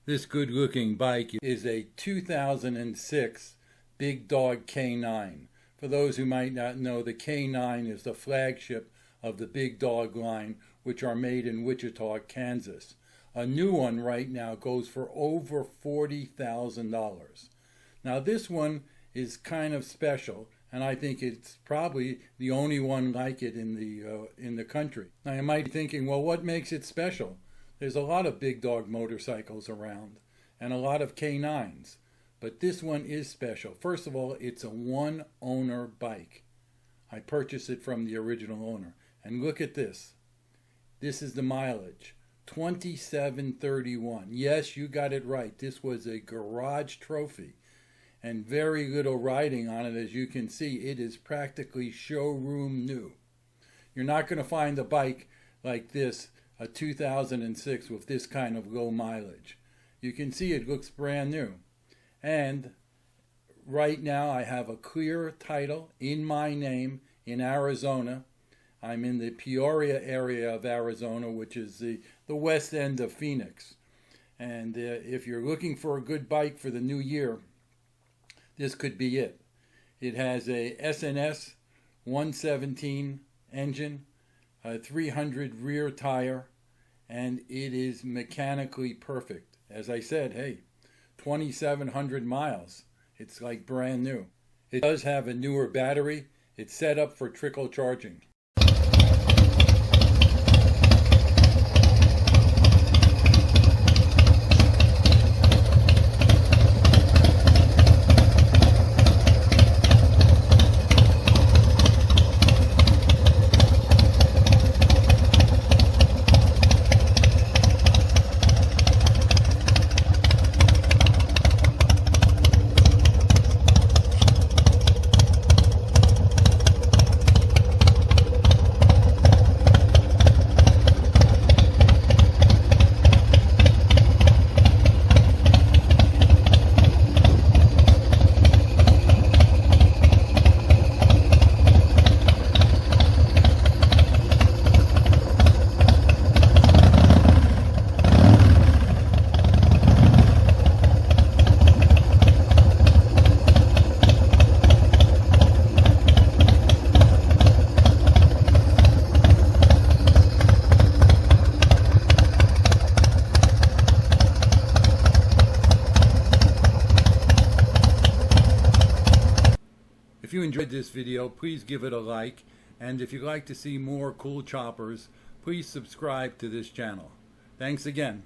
This good-looking bike is a 2006 Big Dog K9. For those who might not know, the K9 is the flagship of the Big Dog line, which are made in Wichita, Kansas. A new one right now goes for over $40,000. Now this one is kind of special, and I think it's probably the only one like it in the country. Now you might be thinking, well, what makes it special? There's a lot of Big Dog motorcycles around and a lot of K9s, but this one is special. First of all, it's a one-owner bike. I purchased it from the original owner. And look at this. This is the mileage, 2731. Yes, you got it right. This was a garage trophy and very little riding on it. As you can see, it is practically showroom new. You're not going to find a bike like this, a 2006, with this kind of low mileage. You can see it looks brand new. And right now I have a clear title in my name in Arizona. I'm in the Peoria area of Arizona, which is the west end of Phoenix. And if you're looking for a good bike for the new year, this could be it. It has a SNS 117 engine, a 300 rear tire, and it is mechanically perfect. As I said, hey, 2,700 miles. It's like brand new. It does have a newer battery. It's set up for trickle charging. If you enjoyed this video, please give it a like, and if you'd like to see more cool choppers, please subscribe to this channel. Thanks again.